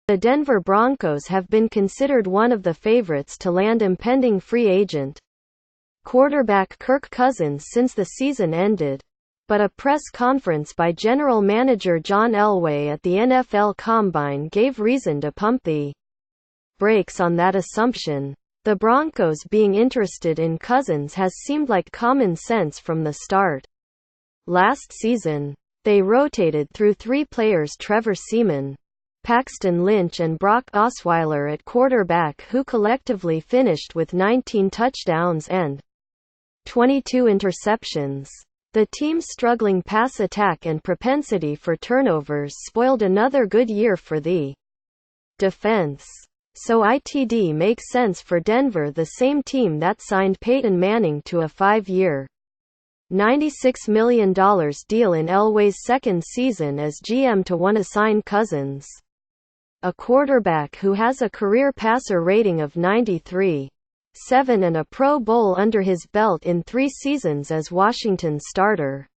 The Denver Broncos have been considered one of the favorites to land impending free agent quarterback Kirk Cousins since the season ended. But a press conference by general manager John Elway at the NFL Combine gave reason to pump the brakes on that assumption. The Broncos being interested in Cousins has seemed like common sense from the start. Last season, they rotated through three players: Trevor Seaman, Paxton Lynch and Brock Osweiler at quarterback, who collectively finished with 19 touchdowns and 22 interceptions. The team's struggling pass attack and propensity for turnovers spoiled another good year for the defense. So it'd make sense for Denver, the same team that signed Peyton Manning to a 5-year, $96 million deal in Elway's second season as GM, to want to sign Cousins, a quarterback who has a career passer rating of 93.7 and a Pro Bowl under his belt in 3 seasons as Washington starter.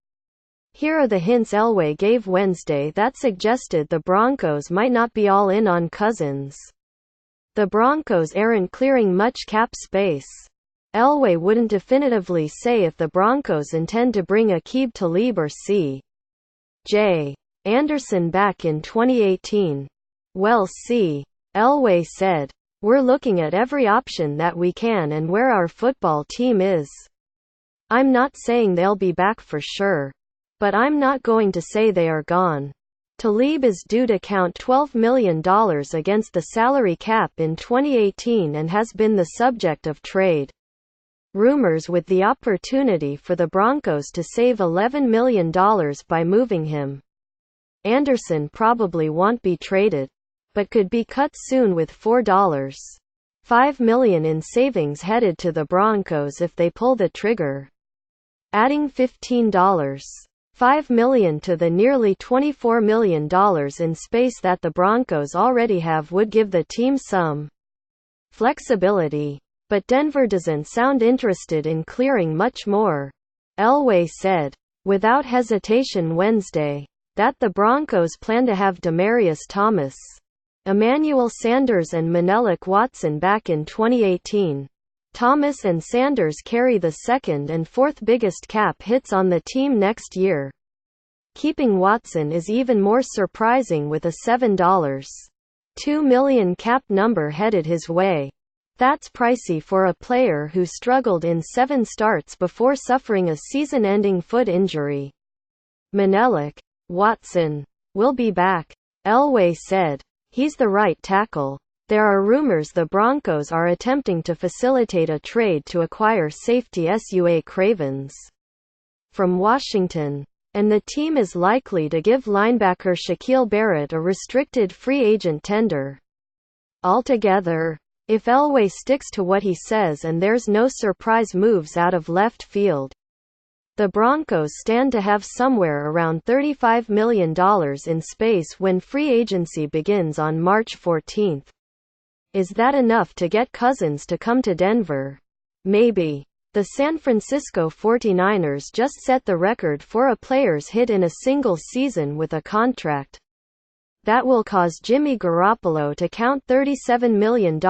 Here are the hints Elway gave Wednesday that suggested the Broncos might not be all in on Cousins. The Broncos aren't clearing much cap space. Elway wouldn't definitively say if the Broncos intend to bring Aqib Talib or C.J. Anderson back in 2018. "We'll see," Elway said. "We're looking at every option that we can and where our football team is. I'm not saying they'll be back for sure. But I'm not going to say they are gone." Talib is due to count $12 million against the salary cap in 2018 and has been the subject of trade rumors, with the opportunity for the Broncos to save $11 million by moving him. Anderson probably won't be traded, but could be cut soon, with $4.5 million in savings headed to the Broncos if they pull the trigger. Adding $15.5 million to the nearly $24 million in space that the Broncos already have would give the team some flexibility. But Denver doesn't sound interested in clearing much more. Elway said, without hesitation Wednesday, that the Broncos plan to have Demaryius Thomas, Emmanuel Sanders and Menelik Watson back in 2018. Thomas and Sanders carry the second and fourth biggest cap hits on the team next year. Keeping Watson is even more surprising, with a $7.2 million cap number headed his way. That's pricey for a player who struggled in 7 starts before suffering a season-ending foot injury. Menelik Watson will be back, Elway said. He's the right tackle. There are rumors the Broncos are attempting to facilitate a trade to acquire safety Sua Cravens from Washington, and the team is likely to give linebacker Shaquille Barrett a restricted free agent tender. Altogether, if Elway sticks to what he says and there's no surprise moves out of left field, the Broncos stand to have somewhere around $35 million in space when free agency begins on March 14. Is that enough to get Cousins to come to Denver? Maybe. The San Francisco 49ers just set the record for a player's hit in a single season with a contract that will cause Jimmy Garoppolo to count $37 million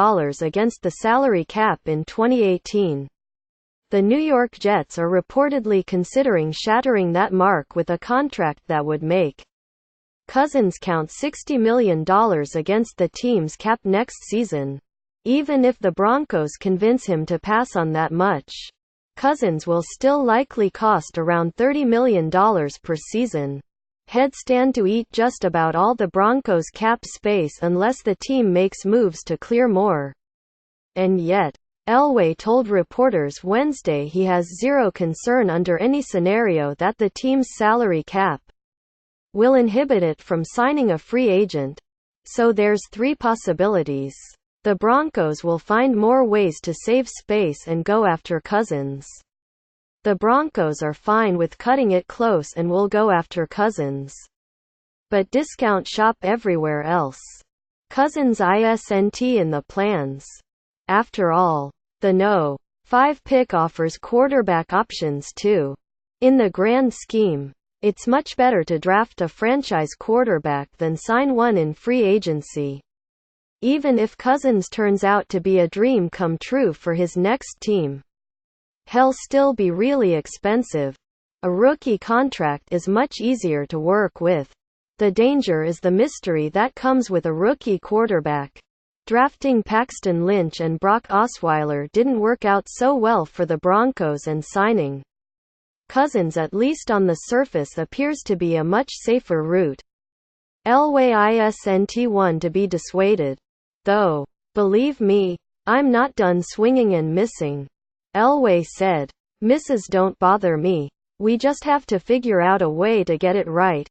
against the salary cap in 2018. The New York Jets are reportedly considering shattering that mark with a contract that would make Cousins count $60 million against the team's cap next season. Even if the Broncos convince him to pass on that much, Cousins will still likely cost around $30 million per season. Heads stand to eat just about all the Broncos' cap space unless the team makes moves to clear more. And yet, Elway told reporters Wednesday he has zero concern under any scenario that the team's salary cap will inhibit it from signing a free agent. So there's 3 possibilities. The Broncos will find more ways to save space and go after Cousins. The Broncos are fine with cutting it close and will go after Cousins, but discount shop everywhere else. Cousins isn't in the plans. After all, the No. 5 pick offers quarterback options too. In the grand scheme, It's much better to draft a franchise quarterback than sign one in free agency. Even if Cousins turns out to be a dream come true for his next team, he'll still be really expensive. A rookie contract is much easier to work with. The danger is the mystery that comes with a rookie quarterback. Drafting Paxton Lynch and Brock Osweiler didn't work out so well for the Broncos, and signing Cousins, at least on the surface, appears to be a much safer route. Elway isn't one to be dissuaded. Though, believe me, I'm not done swinging and missing. Elway said, "Misses don't bother me. We just have to figure out a way to get it right.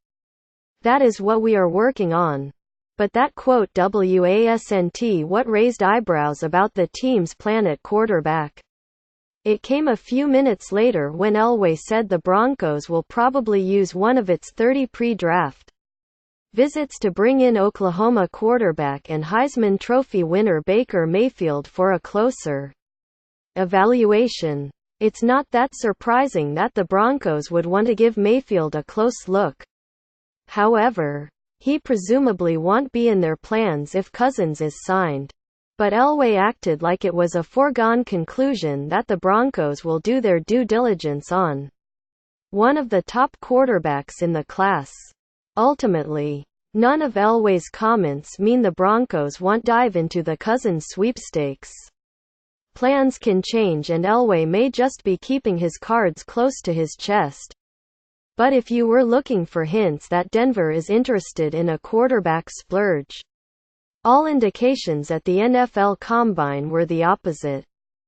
That is what we are working on." But that quote wasn't what raised eyebrows about the team's plan at quarterback. It came a few minutes later when Elway said the Broncos will probably use one of its 30 pre-draft visits to bring in Oklahoma quarterback and Heisman Trophy winner Baker Mayfield for a closer evaluation. It's not that surprising that the Broncos would want to give Mayfield a close look. However, he presumably won't be in their plans if Cousins is signed. But Elway acted like it was a foregone conclusion that the Broncos will do their due diligence on one of the top quarterbacks in the class. Ultimately, none of Elway's comments mean the Broncos won't dive into the Cousins sweepstakes. Plans can change, and Elway may just be keeping his cards close to his chest. But if you were looking for hints that Denver is interested in a quarterback splurge, all indications at the NFL Combine were the opposite.